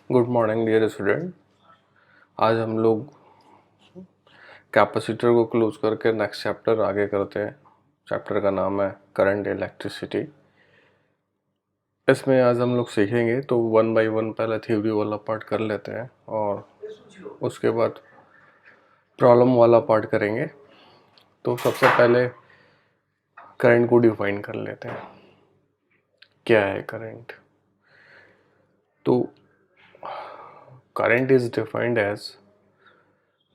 Good morning dear student. आज हम लोग कैपेसिटर को क्लोज करके नेक्स्ट चैप्टर आगे करते हैं। चैप्टर का नाम है करंट इलेक्ट्रिसिटी। इसमें आज हम लोग सीखेंगे तो वन बाय वन पहले थ्योरी वाला पार्ट कर लेते हैं और उसके बाद प्रॉब्लम वाला पार्ट करेंगे। तो सबसे पहले करंट को डिफाइन कर लेते हैं। क्या है करंट? तो current is defined as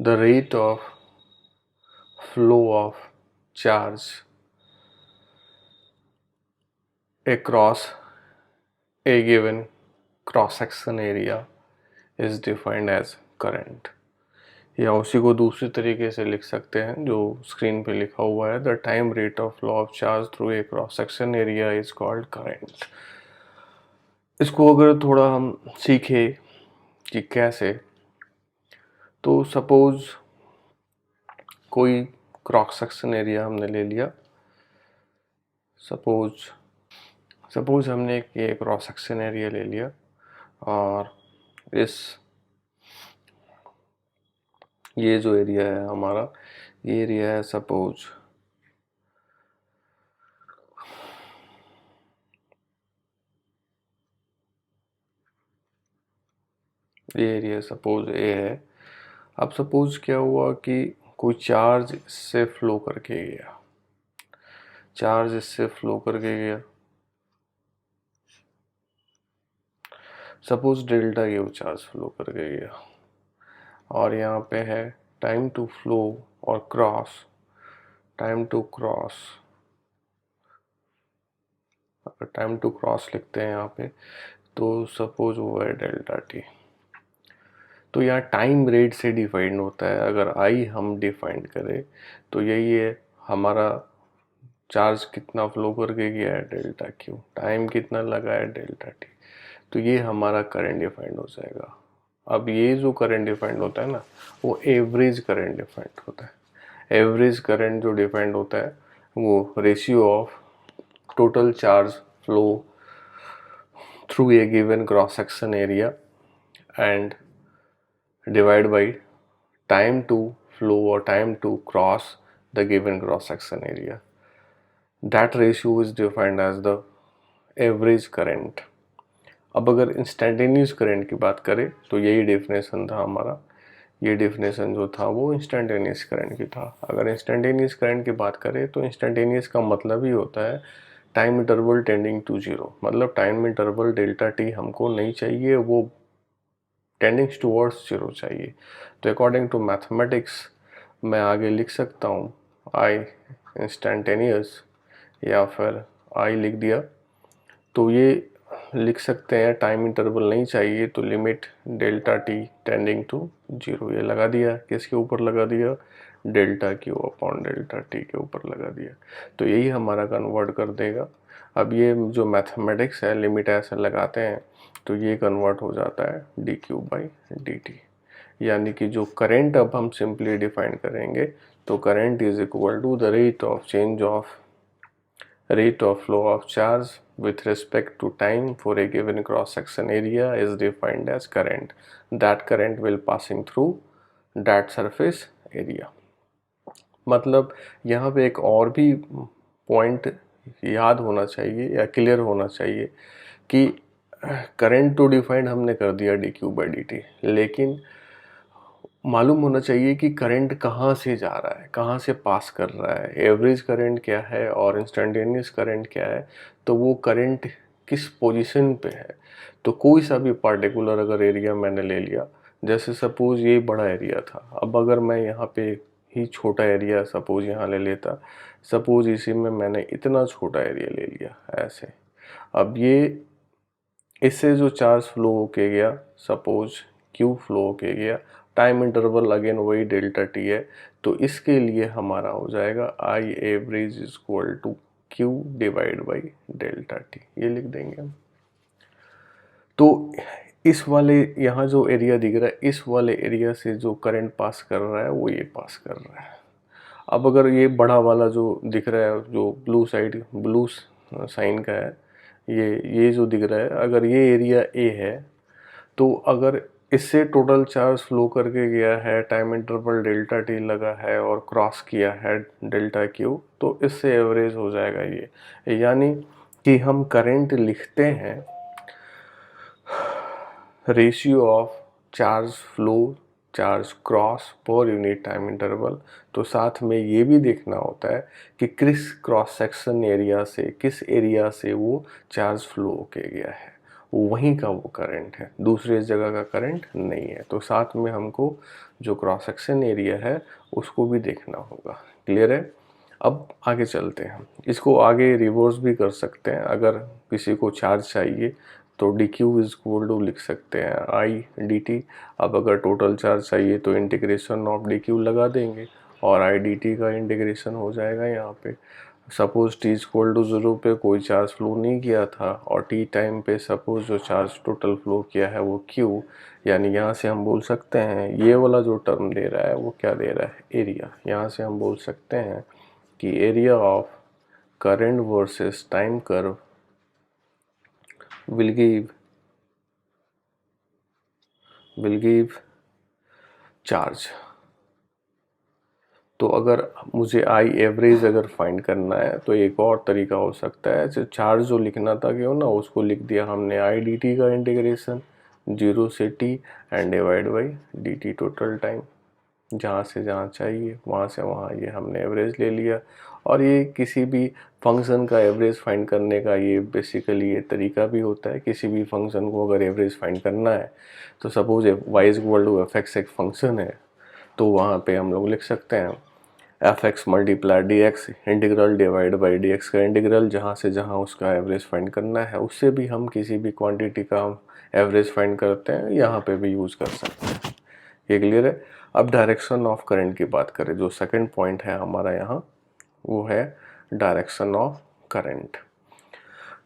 the rate of flow of charge across a given cross section area is defined as current। या उसी को दूसरी तरीके से लिख सकते हैं जो स्क्रीन पे लिखा हुआ है, the time rate of flow of charge through a cross section area is called current. इसको अगर थोड़ा हम सीखे कि कैसे, तो सपोज कोई क्रॉस सेक्शन एरिया हमने ले लिया। सपोज हमने एक क्रॉस सेक्शन एरिया ले लिया और ये जो एरिया है हमारा, ये एरिया है सपोज ये एरिया सपोज ए है। अब सपोज क्या हुआ कि कोई चार्ज इससे फ्लो करके गया, सपोज डेल्टा ये चार्ज फ्लो करके गया और यहाँ पे है टाइम टू फ्लो और टाइम टू क्रॉस लिखते हैं यहाँ पे, तो सपोज वो है डेल्टा टी। तो यहाँ टाइम रेट से डिफाइंड होता है। अगर आई हम डिफाइंड करें तो यही है हमारा चार्ज कितना फ्लो करके गया है डेल्टा क्यू, टाइम कितना लगा है डेल्टा टी। तो ये हमारा करंट डिफाइंड हो जाएगा। अब ये जो करंट डिफाइंड होता है ना, वो एवरेज करंट डिफाइंड होता है। एवरेज करंट जो डिफाइंड होता है वो ratio of total charge flow through a given cross section area and divide by time to flow or time to cross the given cross section area. That ratio is defined as the average current। अब अगर instantaneous current की बात करें तो यही definition था हमारा। ये डेफिनेशन जो था वो इंस्टेंटेनियस करंट की था। अगर इंस्टेंटेनियस करंट की बात करें तो इंस्टेंटेनियस का मतलब ही होता है time interval tending to zero. मतलब टाइम इंटरवल डेल्टा टी हमको नहीं चाहिए, वो टेंडिंग्स टूवर्ड्स जीरो चाहिए। तो अकॉर्डिंग टू मैथमेटिक्स मैं आगे लिख सकता हूँ आई इंस्टेंटेनियस या फिर आई लिख दिया। तो ये लिख सकते हैं टाइम इंटरवल नहीं चाहिए तो limit delta T tending to zero, ये लगा दिया। किसके ऊपर लगा दिया? Delta Q upon delta T के ऊपर लगा दिया। तो यही हमारा कन्वर्ट कर देगा। अब ये जो मैथमेटिक्स है, लिमिट ऐसे लगाते हैं तो ये कन्वर्ट हो जाता है D Q by D T. यानी कि जो करंट अब हम सिंपली डिफाइन करेंगे तो current is equal to the rate of change of rate of flow of charge with respect to time for a given cross section area is defined as current। that current will passing through that surface area। मतलब यहाँ पे एक और भी point याद होना चाहिए या क्लियर होना चाहिए कि करंट तो डिफाइंड हमने कर दिया D Q by D T, लेकिन मालूम होना चाहिए कि करंट कहाँ से जा रहा है, कहाँ से पास कर रहा है, एवरेज करंट क्या है और इंस्टेंटेनियस करंट क्या है। तो वो करंट किस पोजीशन पे है। तो कोई सा भी पार्टिकुलर अगर एरिया मैंने ले लिया, जैसे सपोज ये बड़ा एरिया था, अब अगर मैं यहाँ पे ही छोटा एरिया सपोज यहाँ ले लेता, सपोज इसी में मैंने इतना छोटा एरिया ले लिया ऐसे। अब ये इससे जो चार्ज फ्लो होके गया, सपोज क्यू फ्लो होके गया, टाइम इंटरवल अगेन वही डेल्टा टी है। तो इसके लिए हमारा हो जाएगा I average is equal to Q divide by delta T, ये लिख देंगे हम। तो इस वाले यहाँ जो एरिया दिख रहा है, इस वाले एरिया से जो करंट पास कर रहा है वो ये पास कर रहा है। अब अगर ये बड़ा वाला जो दिख रहा है, जो ब्लू साइन का है, ये जो दिख रहा है, अगर ये एरिया ए है तो अगर इससे टोटल चार्ज फ्लो करके गया है, टाइम इंटरवल डेल्टा टी लगा है और क्रॉस किया है डेल्टा क्यू, तो इससे एवरेज हो जाएगा ये। यानी कि हम करंट लिखते हैं ratio of charge flow charge cross per unit time interval. तो साथ में ये भी देखना होता है कि किस क्रॉस सेक्शन एरिया से, किस एरिया से वो चार्ज फ्लो होके गया है, वहीं का वो करंट है, दूसरे जगह का करंट नहीं है। तो साथ में हमको जो क्रॉस सेक्शन एरिया है उसको भी देखना होगा। क्लियर है? अब आगे चलते हैं, इसको आगे रिवर्स भी कर सकते हैं। अगर किसी को चार्ज चाहिए तो D Q is equal to लिख सकते हैं आई डी टी। अब अगर टोटल चार्ज चाहिए तो इंटीग्रेशन ऑफ डी क्यू लगा देंगे और आई डी टी का इंटीग्रेशन हो जाएगा यहाँ पे। सपोज टी इक्वल टू 0 पे कोई चार्ज फ्लो नहीं किया था और टी टाइम पे सपोज जो चार्ज टोटल फ्लो किया है वो क्यू, यानी यहाँ से हम बोल सकते हैं ये वाला जो टर्म दे रहा है वो क्या दे रहा है, एरिया। यहाँ से हम बोल सकते हैं कि area of current versus time curve will give charge. तो अगर मुझे आई एवरेज अगर फाइंड करना है तो एक और तरीका हो सकता है, जो चार्ज जो लिखना था क्यों ना, उसको लिख दिया हमने आई डी टी का इंटीग्रेशन 0 से T and divide by D T total time, जहाँ से जहाँ चाहिए वहाँ से वहाँ ये हमने एवरेज ले लिया। और ये किसी भी फंक्शन का एवरेज फाइंड करने का ये बेसिकली ये तरीका भी होता है। किसी भी फंक्शन को अगर एवरेज फाइंड करना है तो suppose Y is equal to F X एक फंक्शन है, तो वहाँ पे हम लोग लिख सकते हैं F X multiply D X integral divide by D X का इंटीग्रल, जहाँ से जहाँ उसका एवरेज फाइंड करना है। उससे भी हम किसी भी क्वांटिटी का हम एवरेज फाइंड करते हैं, यहाँ पे भी यूज़ कर सकते हैं। ये क्लियर है? अब डायरेक्शन ऑफ करंट की बात करें, जो सेकंड पॉइंट है हमारा यहाँ, वो है direction of current.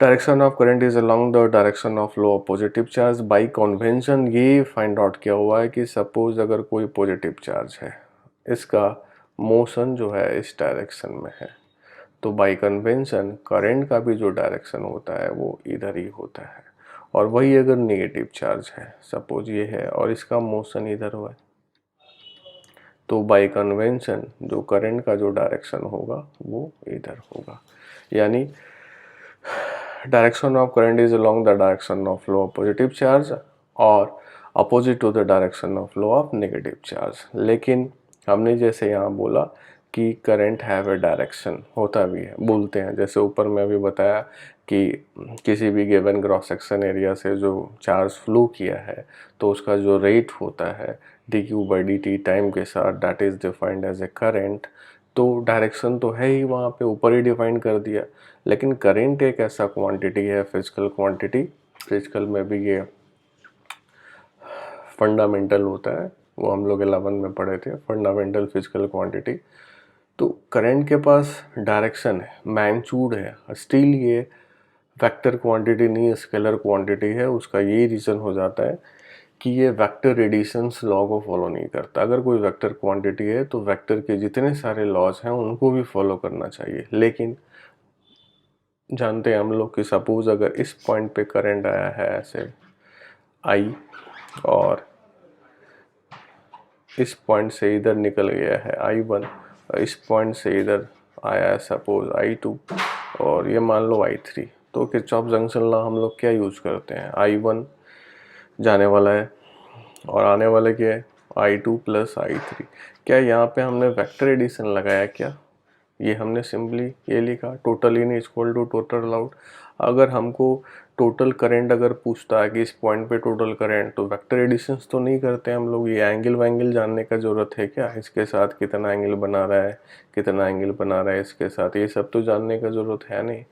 Direction of current is along the direction of flow of positive charge. By convention ये फाइंड आउट किया हुआ है कि सपोज अगर कोई पॉजिटिव चार्ज है, इसका मोशन जो है इस डायरेक्शन में है, तो बाई कन्वेंशन करंट का भी जो डायरेक्शन होता है वो इधर ही होता है। और वही अगर नेगेटिव चार्ज है, सपोज ये है और इसका मोशन इधर हुआ है, तो बाय कन्वेंशन जो करंट का जो डायरेक्शन होगा वो इधर होगा। यानी direction of current is along the direction of flow of positive charge और opposite to the direction of flow of negative charge. लेकिन हमने जैसे यहाँ बोला कि करंट हैव ए डायरेक्शन, होता भी है, बोलते हैं, जैसे ऊपर में अभी बताया कि किसी भी गिवन क्रॉस सेक्शन एरिया से जो चार्ज फ्लो किया है तो उसका जो रेट होता है D Q by D T time के साथ, that is defined as a current. तो डायरेक्शन तो है ही, वहाँ पे ऊपर ही डिफाइन कर दिया। लेकिन करंट एक ऐसा क्वांटिटी है, फिजिकल क्वांटिटी, फिजिकल में भी ये फंडामेंटल होता है, वो हम लोग 11 में पढ़े थे, फंडामेंटल फिजिकल क्वांटिटी। तो करंट के पास डायरेक्शन है, मैग्नीट्यूड है, स्टिल ये वेक्टर क्वांटिटी नहीं, स्केलर क्वांटिटी है। उसका यही रीज़न हो जाता है कि ये वेक्टर रेडिएशंस लॉ को फॉलो नहीं करता। अगर कोई वेक्टर क्वांटिटी है तो वेक्टर के जितने सारे लॉज हैं उनको भी फॉलो करना चाहिए। लेकिन जानते हैं हम लोग कि सपोज अगर इस पॉइंट पे करंट आया है ऐसे आई, और इस पॉइंट से इधर निकल गया है I1, इस पॉइंट से इधर आया है सपोज I2, और ये मान लो I3, तो किरचॉफ जंक्शन लॉ हम लोग क्या यूज़ करते हैं, I1 जाने वाला है और आने वाला क्या है I2 प्लस I3। क्या यहाँ पे हमने वेक्टर एडिशन लगाया क्या? ये हमने सिंपली ये लिखा total in equal to total out. अगर हमको टोटल करंट अगर पूछता है कि इस पॉइंट पे टोटल करंट, तो वेक्टर एडिशंस तो नहीं करते हम लोग। ये एंगल वैंगल जानने का ज़रूरत है क्या, इसके साथ कितना एंगल बना रहा है, कितना एंगल बना रहा है इसके साथ, ये सब तो जानने का ज़रूरत है नहीं।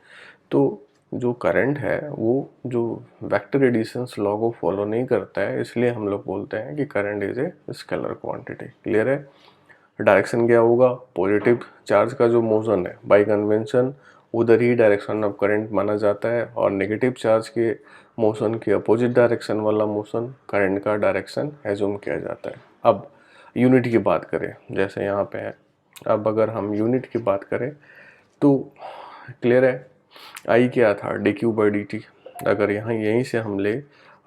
तो जो करंट है वो जो वेक्टर एडिशंस लॉ को फॉलो नहीं करता है, इसलिए हम लोग बोलते हैं कि current is a scalar quantity. Clear है? डायरेक्शन क्या होगा, पॉजिटिव चार्ज का जो मोशन है बाय कन्वेंशन उधर ही डायरेक्शन ऑफ करंट माना जाता है, और नेगेटिव चार्ज के मोशन के अपोजिट डायरेक्शन वाला मोशन करंट का डायरेक्शन एज्यूम किया जाता है। अब यूनिट की बात करें, जैसे यहाँ पे है, अब अगर हम यूनिट की बात करें तो क्लियर है, आई क्या था D Q by D T. अगर यहाँ यहीं से हम ले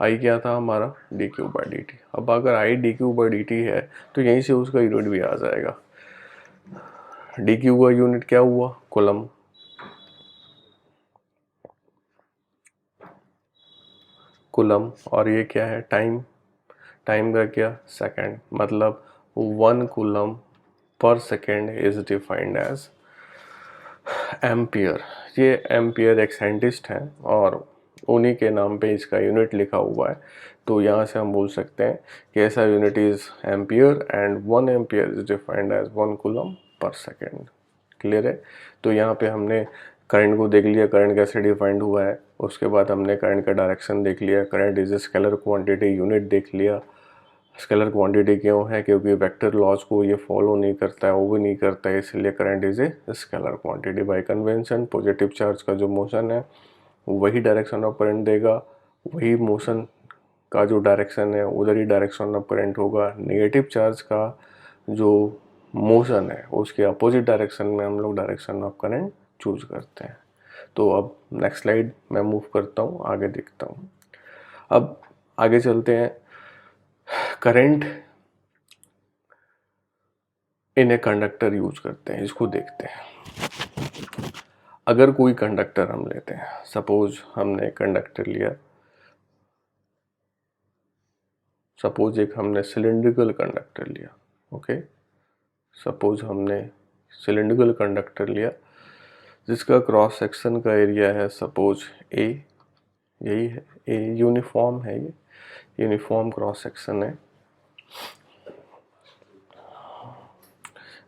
आई क्या था हमारा D Q by D T. अब अगर I D Q by D T है तो यहीं से उसका यूनिट भी आ जाएगा। डी क्यू का यूनिट क्या हुआ, कूलम। कूलम, और ये क्या है, टाइम। टाइम का क्या, सेकंड, मतलब 1 coulomb per second is defined as ampere. ये एम्पियर एक साइंटिस्ट हैं और उन्हीं के नाम पे इसका यूनिट लिखा हुआ है। तो यहाँ से हम बोल सकते हैं कि ऐसा unit is ampere and 1 ampere is defined as 1 coulomb per second. Clear है। तो यहाँ पे हमने करंट को देख लिया, करंट कैसे डिफाइंड हुआ है। उसके बाद हमने करंट का डायरेक्शन देख लिया, current is a scalar quantity, unit देख लिया। स्केलर क्वांटिटी क्यों है, क्योंकि वेक्टर लॉज को ये फॉलो नहीं करता है, वो भी नहीं करता है, इसलिए current is a scalar quantity. Bye convention positive charge का जो मोशन है वही डायरेक्शन ऑफ करंट देगा, वही मोशन का जो डायरेक्शन है उधर ही डायरेक्शन ऑफ करंट होगा। नेगेटिव चार्ज का जो मोशन है उसके अपोजिट डायरेक्शन में हम लोग डायरेक्शन ऑफ करंट चूज करते हैं। तो अब नेक्स्ट स्लाइड मैं मूव करता हूँ, आगे देखता हूँ। अब आगे चलते हैं। Current in a conductor use करते हैं, इसको देखते हैं। अगर कोई कंडक्टर हम लेते हैं, सपोज हमने कंडक्टर लिया, सपोज एक हमने सिलिंड्रिकल कंडक्टर लिया, ओके। सपोज हमने सिलिंड्रिकल कंडक्टर लिया जिसका क्रॉस सेक्शन का एरिया है सपोज ए, यही है ए, यूनिफॉर्म है, ये यूनिफॉर्म क्रॉस सेक्शन है।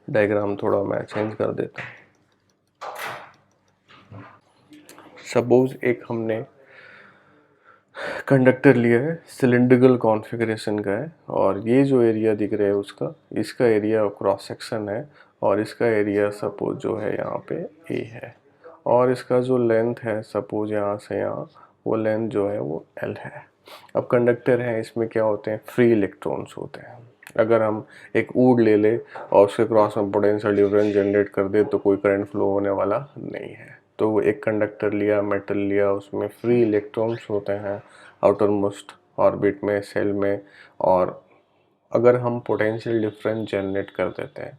डायग्राम थोड़ा मैं चेंज कर देता हूँ। सपोज एक हमने कंडक्टर लिया है, सिलिंड्रिकल कॉन्फ़िगरेशन का है, और ये जो एरिया दिख रहा है उसका, इसका एरिया क्रॉस सेक्शन है, और इसका एरिया सपोज जो है यहाँ पे ए है, और इसका जो लेंथ है सपोज यहाँ से यहाँ, वो लेंथ जो है वो एल है। अब कंडक्टर है, इसमें क्या होते हैं, फ्री इलेक्ट्रॉन्स होते हैं। अगर हम एक वुड ले ले और उसके क्रॉस में पोटेंशियल डिफरेंस जनरेट कर दे तो कोई करंट फ्लो होने वाला नहीं है। तो एक कंडक्टर लिया, मेटल लिया, उसमें फ्री इलेक्ट्रॉन्स होते हैं आउटर मोस्ट ऑर्बिट में, सेल में, और अगर हम पोटेंशियल डिफरेंस जनरेट कर देते हैं,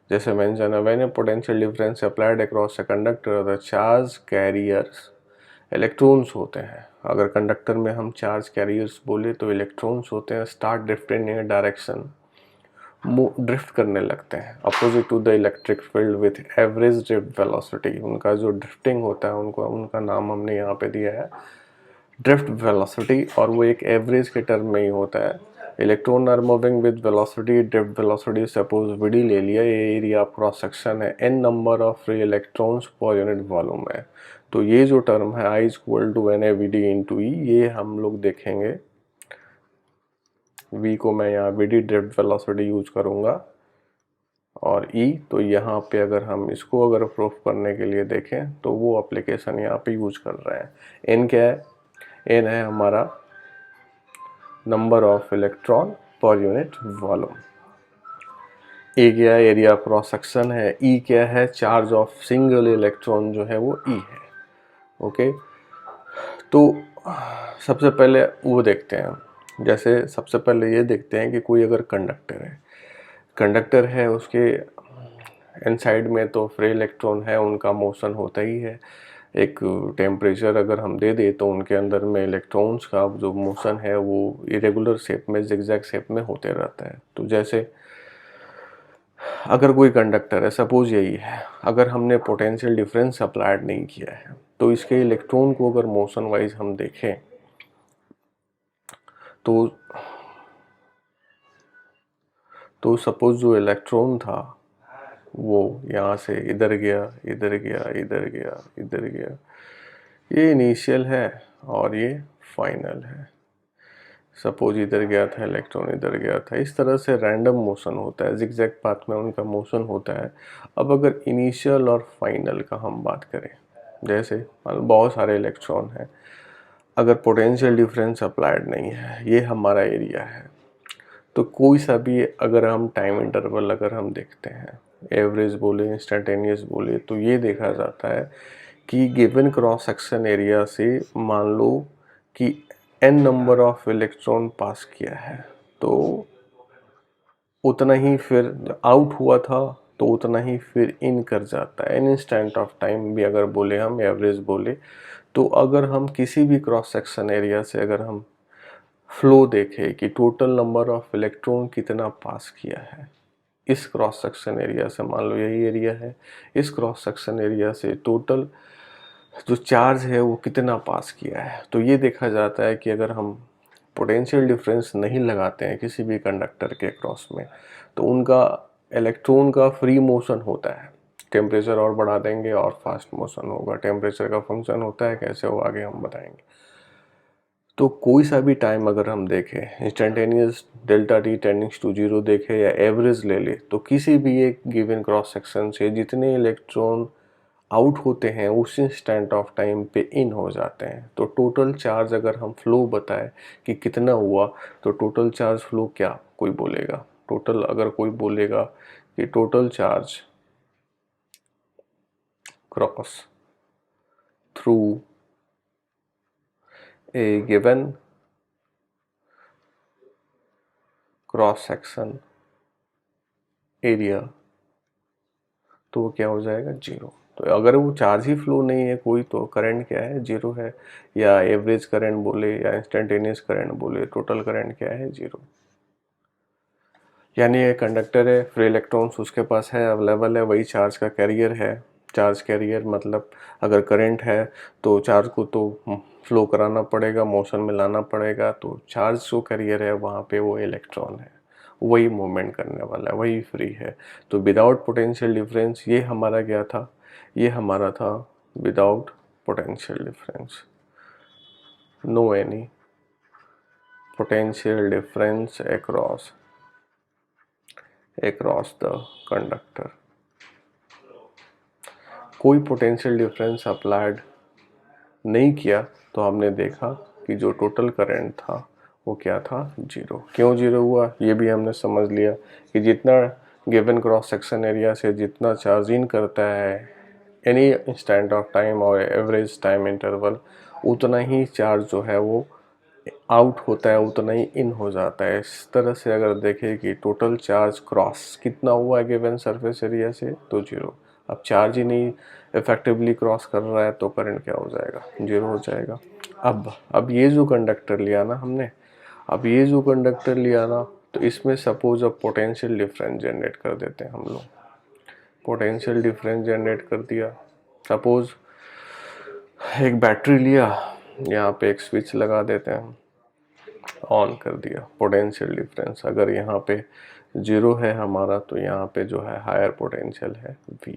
जैसे मेंशन है, when A potential difference applied across a conductor the charge carriers, electrons होते हैं। अगर कंडक्टर में हम चार्ज कैरियर्स बोले तो इलेक्ट्रॉन्स होते हैं, start drifting in direction, drift करने लगते हैं opposite to the electric field with average drift velocity. उनका जो ड्रिफ्टिंग होता है उनका नाम हमने यहाँ पे दिया है ड्रिफ्ट वेलोसिटी, और वो एक एवरेज के टर्म में ही होता है। Electron are moving with velocity, drift velocity suppose VD ले लिया, ये एरिया ऑफ क्रॉस सेक्शन है, N number of free electrons per unit volume है। तो ये जो टर्म है I equal to N A V D into E, ये हम लोग देखेंगे। v को मैं यहाँ V D drift velocity use करूँगा, और e तो यहाँ पे अगर हम इसको अगर प्रूफ करने के लिए देखें तो वो एप्लीकेशन यहाँ पे यूज कर रहे हैं। n क्या है, n है हमारा number of electron per unit volume, A क्या है, एरिया क्रॉस सेक्शन है, ई क्या है, चार्ज ऑफ सिंगल इलेक्ट्रॉन जो है वो ई है, ओके। तो सबसे पहले वो देखते हैं, जैसे सबसे पहले ये देखते हैं कि कोई अगर कंडक्टर है उसके इनसाइड में तो फ्री इलेक्ट्रॉन है, उनका मोशन होता ही है। एक टेम्परेचर अगर हम दे दे तो उनके अंदर में इलेक्ट्रॉन्स का जो मोशन है वो इरेगुलर शेप में, जिगजैग शेप में होते रहता है। तो जैसे अगर कोई कंडक्टर है, सपोज यही है, अगर हमने पोटेंशियल डिफरेंस अप्लाइड नहीं किया है तो इसके इलेक्ट्रॉन को अगर मोशन वाइज हम देखें तो सपोज जो इलेक्ट्रॉन था वो यहाँ से इधर गया, इधर गया, इधर गया, इधर गया, ये इनिशियल है और ये फाइनल है। सपोज इधर गया था इलेक्ट्रॉन, इधर गया था, इस तरह से रैंडम मोशन होता है, जिगजैग पाथ में उनका मोशन होता है। अब अगर इनिशियल और फाइनल का हम बात करें, जैसे बहुत सारे इलेक्ट्रॉन हैं, अगर पोटेंशियल डिफरेंस अप्लाइड नहीं है, ये हमारा एरिया है, तो कोई सा भी अगर हम टाइम इंटरवल अगर हम देखते हैं, एवरेज बोले, इंस्टेंटेनियस बोले, तो ये देखा जाता है कि गिवन क्रॉस सेक्शन एरिया से मान लो कि n नंबर ऑफ इलेक्ट्रॉन पास किया है, तो उतना ही फिर आउट हुआ था तो उतना ही फिर इन कर जाता है। इन इंस्टेंट ऑफ टाइम भी अगर बोले, हम एवरेज बोले, तो अगर हम किसी भी क्रॉस सेक्शन एरिया से अगर हम फ्लो देखें कि टोटल नंबर ऑफ इलेक्ट्रॉन कितना पास किया है इस क्रॉस सेक्शन एरिया से, मान लो यही एरिया है, इस क्रॉस सेक्शन एरिया से टोटल जो चार्ज है वो कितना पास किया है, तो ये देखा जाता है कि अगर हम पोटेंशियल डिफरेंस नहीं लगाते हैं किसी भी कंडक्टर के क्रॉस में, तो उनका इलेक्ट्रॉन का फ्री मोशन होता है। टेम्परेचर और बढ़ा देंगे और फास्ट मोशन होगा। टेम्परेचर का फंक्शन होता है, कैसे वो आगे हम बताएंगे। तो कोई सा भी टाइम अगर हम देखें, instantaneous delta T tending to zero देखें या एवरेज ले ले, तो किसी भी एक गिवन क्रॉस सेक्शन से जितने इलेक्ट्रॉन आउट होते हैं उस इंस्टेंट ऑफ टाइम पे इन हो जाते हैं। तो टोटल चार्ज अगर हम फ्लो बताए कि कितना हुआ, तो टोटल चार्ज फ्लो क्या कोई बोलेगा, टोटल अगर कोई बोलेगा कि total charge cross through a given cross section area, तो वो क्या हो जाएगा, जीरो। तो अगर वो चार्ज ही फ्लो नहीं है कोई, तो करंट क्या है, जीरो है। या एवरेज करंट बोले या इंस्टेंटेनियस करंट बोले, टोटल करंट क्या है, जीरो। यानी ये कंडक्टर है, फ्री इलेक्ट्रॉन्स उसके पास है, अवेलेबल है, वही चार्ज का कैरियर है। चार्ज कैरियर मतलब अगर करंट है तो चार्ज को तो फ्लो कराना पड़ेगा, मोशन में लाना पड़ेगा, तो चार्ज जो कैरियर है वहाँ पे वो इलेक्ट्रॉन है, वही मूवमेंट करने वाला है, वही फ्री है। तो विदाउट पोटेंशियल डिफरेंस, ये हमारा क्या था, ये हमारा था without potential difference, no any potential difference across the conductor. कोई पोटेंशियल डिफरेंस अप्लाइड नहीं किया तो हमने देखा कि जो टोटल करंट था वो क्या था, जीरो। क्यों जीरो हुआ, ये भी हमने समझ लिया कि जितना गिवन क्रॉस सेक्शन एरिया से जितना चार्ज इन करता है एनी इंस्टेंट ऑफ टाइम और एवरेज टाइम इंटरवल, उतना ही चार्ज जो है वो आउट होता है, उतना ही इन हो जाता है। इस तरह से अगर देखें कि टोटल चार्ज क्रॉस कितना हुआ है गिवन सरफेस एरिया से, तो जीरो। अब चार्ज ही नहीं इफेक्टिवली क्रॉस कर रहा है तो करंट क्या हो जाएगा, जीरो हो जाएगा। अब ये जो कंडक्टर लिया ना हमने, अब ये जो कंडक्टर लिया ना, तो इसमें सपोज अब पोटेंशियल डिफरेंस जनरेट कर देते हैं हम लोग। पोटेंशियल डिफरेंस जनरेट कर दिया, सपोज एक बैटरी लिया, यहाँ पे एक स्विच लगा देते हैं, ऑन कर दिया। पोटेंशियल डिफरेंस अगर यहाँ पे जीरो है हमारा, तो यहाँ पे जो है हायर पोटेंशियल है V।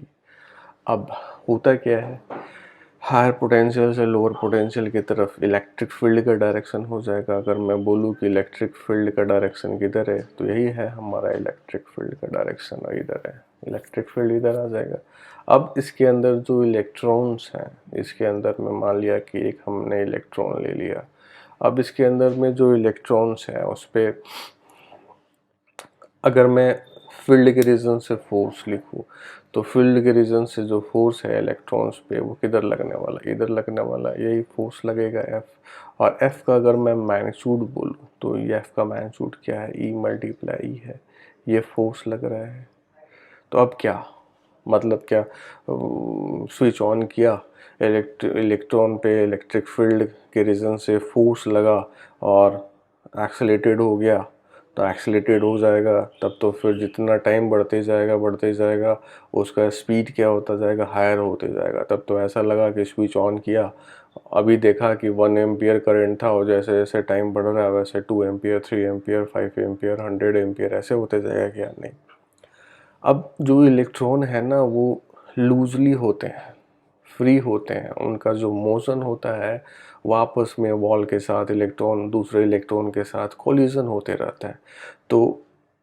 अब होता क्या है, हायर पोटेंशियल से लोअर पोटेंशियल की तरफ इलेक्ट्रिक फील्ड का डायरेक्शन हो जाएगा। अगर मैं बोलूँ कि इलेक्ट्रिक फील्ड का डायरेक्शन किधर है, तो यही है हमारा इलेक्ट्रिक फील्ड का डायरेक्शन, और इधर है इलेक्ट्रिक फील्ड, इधर आ जाएगा। अब इसके अंदर जो इलेक्ट्रॉन्स हैं, इसके अंदर में मान लिया कि एक हमने इलेक्ट्रॉन ले लिया। अब इसके अंदर में जो इलेक्ट्रॉन्स हैं उस पर अगर मैं फील्ड के रीजन से फोर्स लिखूँ, तो फील्ड के रीजन से जो फोर्स है इलेक्ट्रॉन्स पे वो किधर लगने वाला, इधर लगने वाला, यही फोर्स लगेगा F। और F का अगर मैं मैग्नीट्यूड बोलूँ, तो ये F का मैग्नीट्यूड क्या है, E मल्टीप्लाई E है, ये फोर्स लग रहा है। तो अब क्या मतलब, क्या स्विच ऑन किया, इलेक्ट्रॉन पे इलेक्ट्रिक फील्ड के रीजन से फोर्स लगा और एक्सेलेरेटेड हो गया, तो एक्सेलेरेटेड हो जाएगा, तब तो फिर जितना टाइम बढ़ते जाएगा उसका स्पीड क्या होता जाएगा, हायर होते जाएगा। तब तो ऐसा लगा कि स्विच ऑन किया, अभी देखा कि 1 एम्पियर करंट था, और जैसे जैसे टाइम बढ़ रहा है वैसे 2 एम्पियर, 3 एम्पियर, 5 एम्पियर, 100 एम्पियर ऐसे होते जाएगा क्या, नहीं। अब जो इलेक्ट्रॉन है ना वो लूजली होते हैं, फ्री होते हैं, उनका जो मोशन होता है वापस में वॉल के साथ इलेक्ट्रॉन दूसरे इलेक्ट्रॉन के साथ कोलिजन होते रहता है। तो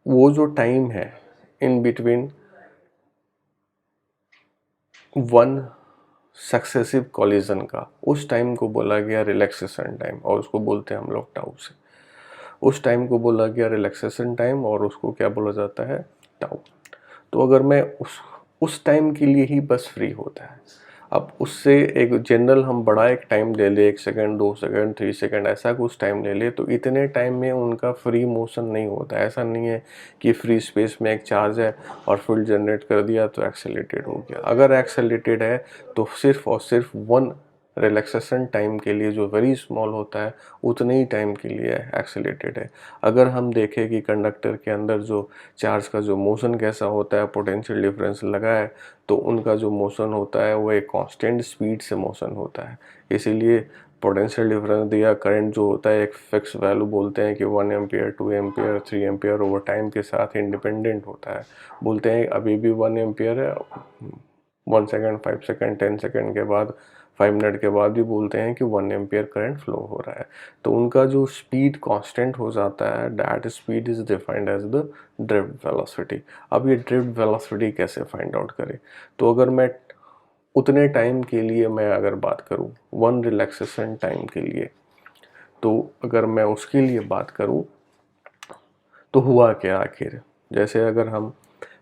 वो जो टाइम है in between one successive collision का, उस टाइम को बोला गया रिलैक्सेशन टाइम, और उसको बोलते हैं हम लोग टाउ से। उस टाइम को बोला गया रिलैक्सेशन टाइम, और उसको क्या बोला जाता है, टाउ। तो अगर मैं उस टाइम के लिए ही बस फ्री होता है। अब उससे एक जनरल हम बड़ा एक टाइम ले ले, 1 सेकंड, 2 सेकंड, 3 सेकंड, ऐसा कुछ टाइम ले ले, तो इतने टाइम में उनका फ्री मोशन नहीं होता। ऐसा नहीं है कि फ्री स्पेस में एक चार्ज है और फील्ड जनरेट कर दिया तो एक्सेलरेटेड हो गया। अगर एक्सेलरेटेड है तो सिर्फ और सिर्फ वन रिलैक्सेशन टाइम के लिए, जो वेरी स्मॉल होता है, उतने ही टाइम के लिए एक्सेलरेटेड है। अगर हम देखें कि कंडक्टर के अंदर जो चार्ज का जो मोशन कैसा होता है, पोटेंशियल डिफरेंस लगा है, तो उनका जो मोशन होता है वो एक कांस्टेंट स्पीड से मोशन होता है। इसीलिए पोटेंशियल डिफरेंस दिया करंट जो होता है एक फिक्स वैल्यू बोलते हैं कि 1 ampere, 2 ampere, 3 ampere over time के साथ इंडिपेंडेंट होता है। बोलते हैं अभी भी 1 एम्पियर है, 1 सेकेंड, 5 सेकेंड, 10 सेकेंड के बाद, 5 मिनट के बाद भी बोलते हैं कि 1 एम्पियर करंट फ्लो हो रहा है। तो उनका जो स्पीड कांस्टेंट हो जाता है, that speed is defined as the drift velocity. अब ये ड्रिफ्ट वेलोसिटी कैसे फाइंड आउट करें? तो अगर मैं उतने टाइम के लिए मैं अगर बात करूं, वन रिलैक्सेशन टाइम के लिए, तो अगर मैं उसके लिए बात करूं तो हुआ क्या आखिर? जैसे अगर हम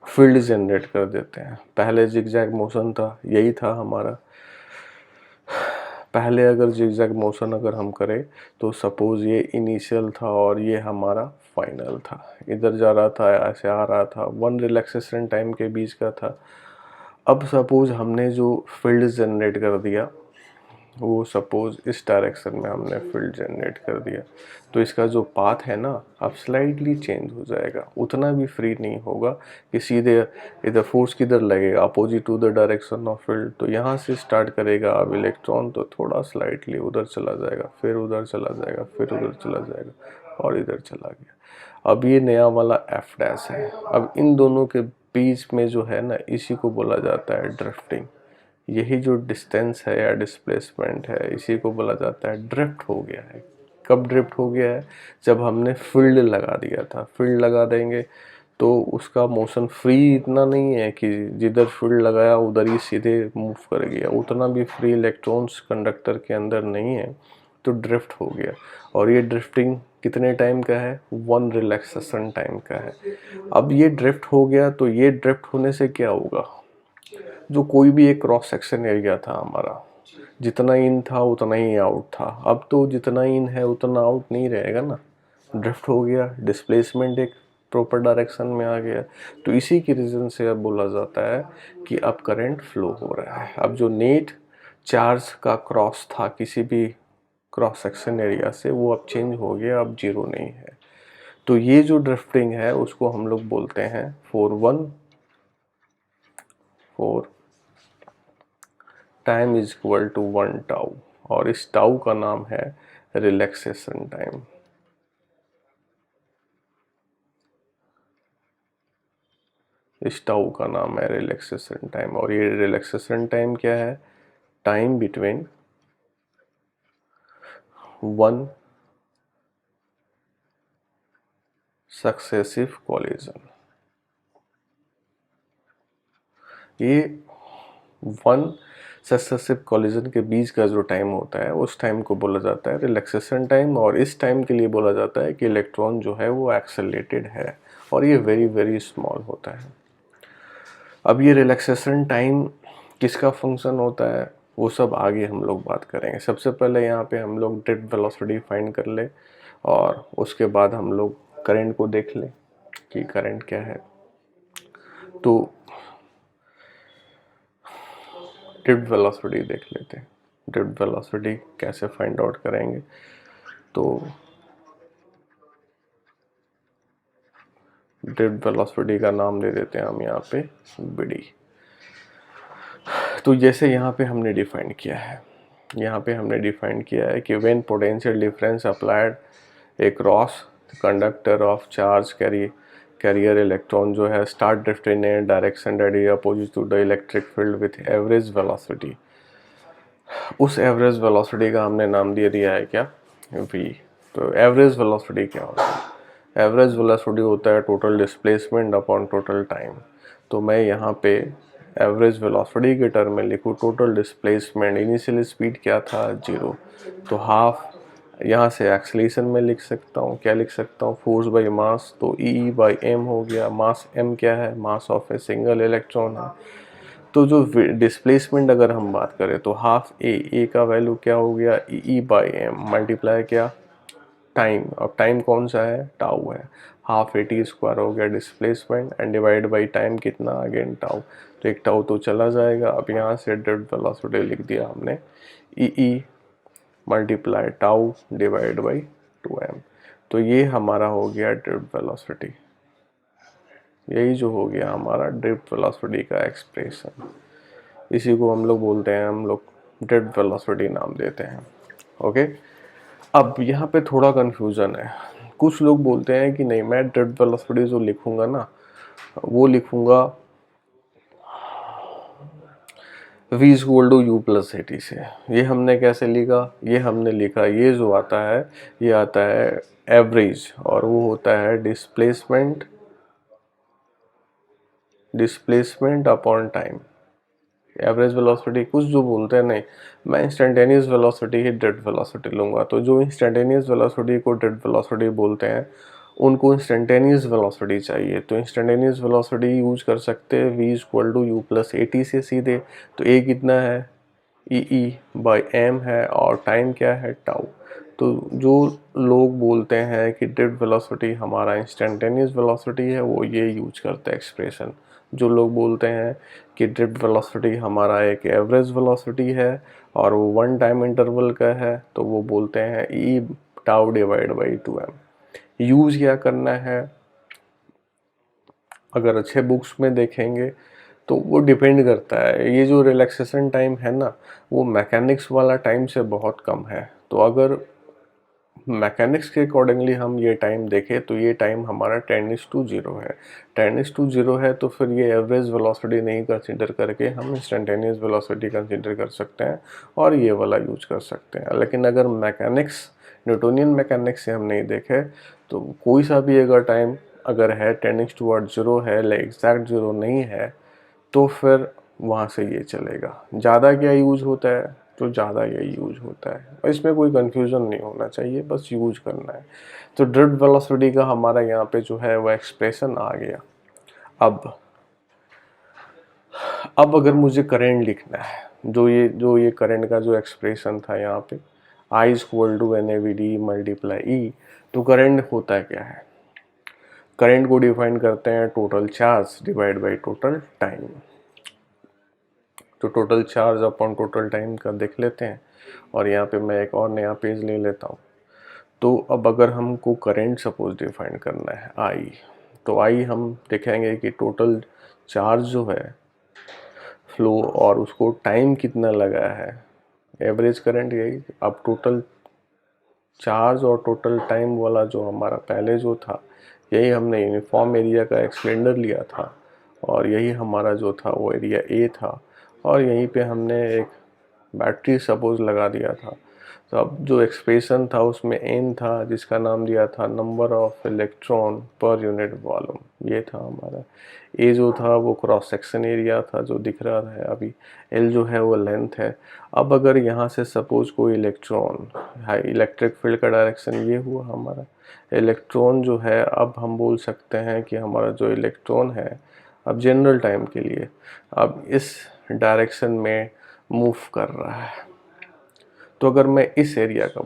फील्ड जनरेट कर देते हैं, पहले जिगजैग मोशन था, यही था हमारा। पहले अगर जिगजैग मोशन अगर हम करें तो सपोज ये इनिशियल था और ये हमारा फाइनल था, इधर जा रहा था, ऐसे आ रहा था, वन रिलैक्सेशन टाइम के बीच का था। अब सपोज हमने जो फील्ड जनरेट कर दिया, वो सपोज इस डायरेक्शन में हमने फील्ड जनरेट कर दिया, तो इसका जो पाथ है ना, अब स्लाइटली चेंज हो जाएगा, उतना भी फ्री नहीं होगा कि सीधे इधर फोर्स किधर लगेगा, opposite to the direction of field. तो यहाँ से स्टार्ट करेगा अब इलेक्ट्रॉन, तो थोड़ा स्लाइटली उधर चला जाएगा, फिर उधर चला जाएगा, फिर उधर चला जाएगा और इधर चला गया। अब ये नया वाला एफ डैश है। अब इन दोनों के बीच में जो है ना, इसी को बोला जाता है ड्रिफ्टिंग। यही जो डिस्टेंस है या डिस्प्लेसमेंट है, इसी को बोला जाता है ड्रिफ्ट हो गया है। कब ड्रिफ्ट हो गया है? जब हमने फील्ड लगा दिया था। फील्ड लगा देंगे तो उसका मोशन फ्री इतना नहीं है कि जिधर फील्ड लगाया उधर ही सीधे मूव कर गया, उतना भी फ्री इलेक्ट्रॉन्स कंडक्टर के अंदर नहीं है, तो ड्रिफ्ट हो गया। और ये ड्रिफ्टिंग कितने टाइम का है? वन रिलैक्सेशन टाइम का है। अब ये ड्रिफ्ट हो गया, तो ये ड्रिफ्ट होने से क्या होगा? जो कोई भी एक क्रॉस सेक्शन एरिया था हमारा, जितना इन था उतना ही आउट था। अब तो जितना इन है उतना आउट नहीं रहेगा ना, ड्रिफ्ट हो गया, डिस्प्लेसमेंट एक प्रॉपर डायरेक्शन में आ गया। तो इसी की रीज़न से अब बोला जाता है कि अब करंट फ्लो हो रहा है। अब जो नेट चार्ज का क्रॉस था किसी भी क्रॉस सेक्शन एरिया से, वो अब चेंज हो गया, अब जीरो नहीं है। तो ये जो ड्रिफ्टिंग है उसको हम लोग बोलते हैं for time is equal to 1 tau, और इस टाउ का नाम है रिलैक्सेशन टाइम। इस टाउ का नाम है रिलैक्सेशन टाइम। और ये रिलैक्सेशन टाइम क्या है? Time between one successive collision. ये वन सक्सेसिव कॉलिजन के बीच का जो टाइम होता है, उस टाइम को बोला जाता है रिलैक्सेशन टाइम। और इस टाइम के लिए बोला जाता है कि इलेक्ट्रॉन जो है वो एक्सेलरेटेड है और ये वेरी वेरी स्मॉल होता है। अब ये रिलैक्सेशन टाइम किसका फंक्शन होता है, वो सब आगे हम लोग बात करेंगे। सबसे पहले यहाँ पे हम लोग ड्रिफ्ट वेलोसिटी फाइंड कर ले, और उसके बाद हम लोग करंट को देख ले कि करंट क्या है। तो ड्रिफ्ट वेलोसिटी देख लेते हैं। ड्रिफ्ट वेलोसिटी कैसे फाइंड आउट करेंगे? तो ड्रिफ्ट वेलोसिटी का नाम दे देते हैं हम यहाँ पे बीडी। तो जैसे यहाँ पे हमने डिफाइन किया है, यहाँ पे हमने डिफाइन किया है कि when potential difference applied across conductor of charge carrier electron जो है start drift in a direction that is opposite to the electric field with average velocity. उस एवरेज वेलोसिटी का हमने नाम दे दिया है क्या? v। तो एवरेज वेलोसिटी क्या होता है? एवरेज वेलोसिटी होता है total displacement upon total time. तो मैं यहाँ पे एवरेज वेलोसिटी के टर्म में लिखूँ टोटल डिस्प्लेसमेंट, इनिशियल स्पीड क्या था? 0, तो हाफ यहाँ से एक्सेलेरेशन में लिख सकता हूँ। क्या लिख सकता हूँ? फोर्स बाई मास, तो E बाई m हो गया। मास m क्या है? Mass of a single electron है। तो जो डिस्प्लेसमेंट अगर हम बात करें तो हाफ ए का वैल्यू क्या हो गया, ई बाई एम मल्टीप्लाई क्या, टाइम। अब टाइम कौन सा है, टाउ है। हाफ ए टी स्क्वायर हो गया displacement and divide by time कितना, अगेन टाउ। तो एक टाउ तो चला जाएगा। अब यहाँ से ड्रिफ्ट वेलोसिटी लिख दिया हमने, E multiply tau divide by 2m। तो ये हमारा हो गया ड्रिफ्ट वेलोसिटी। यही जो हो गया हमारा ड्रिफ्ट वेलोसिटी का एक्सप्रेशन। इसी को हम लोग बोलते हैं, हम लोग ड्रिफ्ट वेलोसिटी नाम देते हैं। ओके, अब यहाँ पे थोड़ा कंफ्यूजन है। कुछ लोग बोलते हैं कि नहीं, मैं ड्रिफ्ट वेलोसिटी जो लिखूंगा ना, वो लिखूंगा v equal to U plus A T से। ये हमने कैसे लिखा, ये हमने लिखा, ये जो आता है ये आता है एवरेज, और वो होता है displacement upon time. Average velocity कुछ जो बोलते हैं, नहीं मैं इंस्टेंटेनियस वेलोसिटी ही ड्रिफ्ट वेलोसिटी लूँगा। तो जो इंस्टेंटेनियस वेलोसिटी को ड्रिफ्ट वेलोसिटी बोलते हैं, उनको इंस्टेंटेनियस वेलोसिटी चाहिए। तो इंस्टेंटेनियस वेलोसिटी यूज कर सकते हैं v equal to U plus A T से सीधे। तो a कितना है, ई बाई एम है, और टाइम क्या है, टाउ। तो जो लोग बोलते हैं कि ड्रिफ्ट वेलोसिटी हमारा इंस्टेंटेनियस वेलोसिटी है, वो ये यूज करते हैं एक्सप्रेशन। जो लोग बोलते हैं कि ड्रिफ्ट वेलोसिटी हमारा एक एवरेज वेलोसिटी है और वो वन टाइम इंटरवल का है, तो वो बोलते हैं E tau divide by 2m। Use क्या करना है, अगर अच्छे बुक्स में देखेंगे तो वो डिपेंड करता है। ये जो रिलैक्सेशन टाइम है ना, वो मैकेनिक्स वाला टाइम से बहुत कम है। तो अगर मैकेनिक्स के अकॉर्डिंगली हम ये टाइम देखें तो ये टाइम हमारा 10:0 है। 10:0 है, तो फिर ये एवरेज वेलोसिटी नहीं कंसिडर करके हम इंस्टेंटेनियस वेलोसिटी कंसिडर कर सकते हैं और ये वाला यूज कर सकते हैं। लेकिन अगर मैकेनिक्स, न्यूटोनियन मैकेनिक्स से हम नहीं देखे, तो कोई सा भी अगर टाइम अगर है 10:0 है, एग्जैक्ट 0 नहीं है, तो फिर वहाँ से ये चलेगा। ज़्यादा क्या यूज होता है, तो ज़्यादा यही यूज होता है। और इसमें कोई कंफ्यूजन नहीं होना चाहिए, बस यूज करना है। तो ड्रिफ्ट वेलोसिटी का हमारा यहाँ पे जो है वो एक्सप्रेशन आ गया। अब अगर मुझे करंट लिखना है, जो ये करंट का जो एक्सप्रेशन था यहाँ पे, I equal to N A V D multiply E. तो करंट होता क्या है, करंट को डिफाइन करते हैं total charge divide by total time. तो total charge upon total time का देख लेते हैं, और यहाँ पे मैं एक और नया पेज ले लेता हूँ। तो अब अगर हमको करंट सपोज डिफाइन करना है आई, तो आई हम देखेंगे कि टोटल चार्ज जो है फ्लो, और उसको टाइम कितना लगा है, एवरेज करंट यही। अब टोटल चार्ज और टोटल टाइम वाला जो हमारा पहले जो था, यही हमने यूनिफॉर्म एरिया का एक्सपेंडर लिया था, और यही हमारा जो था वो एरिया ए था, और यहीं पे हमने एक बैटरी सपोज लगा दिया था। तो अब जो एक्सप्रेशन था उसमें एन था, जिसका नाम दिया था number of electron per unit volume, ये था हमारा। ए जो था वो क्रॉस सेक्शन एरिया था जो दिख रहा है अभी, एल जो है वो लेंथ है। अब अगर यहाँ से सपोज कोई इलेक्ट्रॉन, हाई इलेक्ट्रिक फील्ड का डायरेक्शन ये हुआ हमारा इलेक्ट्रॉन जो है, अब हम बोल सकते हैं कि हमारा जो इलेक्ट्रॉन है अब जनरल टाइम के लिए अब इस डायरेक्शन में मूव कर रहा है। तो अगर मैं इस एरिया का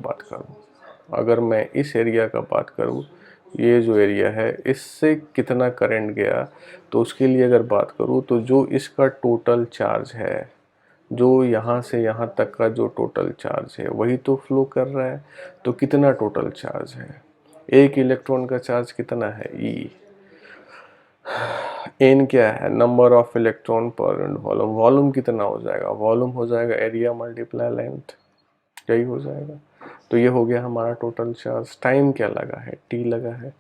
बात करूं, ये जो एरिया है इससे कितना करंट गया, तो उसके लिए अगर बात करूं तो जो इसका टोटल चार्ज है, जो यहाँ से यहाँ तक का जो टोटल चार्ज है वही तो फ्लो कर रहा है। तो कितना टोटल चार्ज है, एक इलेक्ट्रॉन का चार्ज कितना है, ई। एन क्या है, नंबर ऑफ इलेक्ट्रॉन पर वॉल्यूम। वॉल्यूम कितना हो जाएगा, वॉल्यूम हो जाएगा एरिया मल्टीप्लाई लेंथ, यही हो जाएगा। तो ये हो गया हमारा टोटल चार्ज। टाइम क्या लगा है, टी लगा है।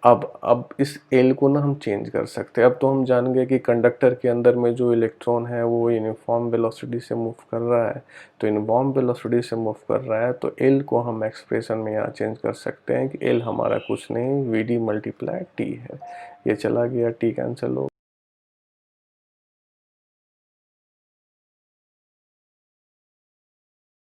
अब इस एल को ना हम चेंज कर सकते हैं। अब तो हम जान गए कि कंडक्टर के अंदर में जो इलेक्ट्रॉन है वो यूनिफॉर्म वेलोसिटी से मूव कर रहा है। तो यूनिफॉर्म वेलोसिटी से मूव कर रहा है, तो एल को हम एक्सप्रेशन में यहाँ चेंज कर सकते हैं कि एल हमारा कुछ नहीं, वी डी मल्टीप्लाई टी है। ये चला गया, टी कैंसिल हो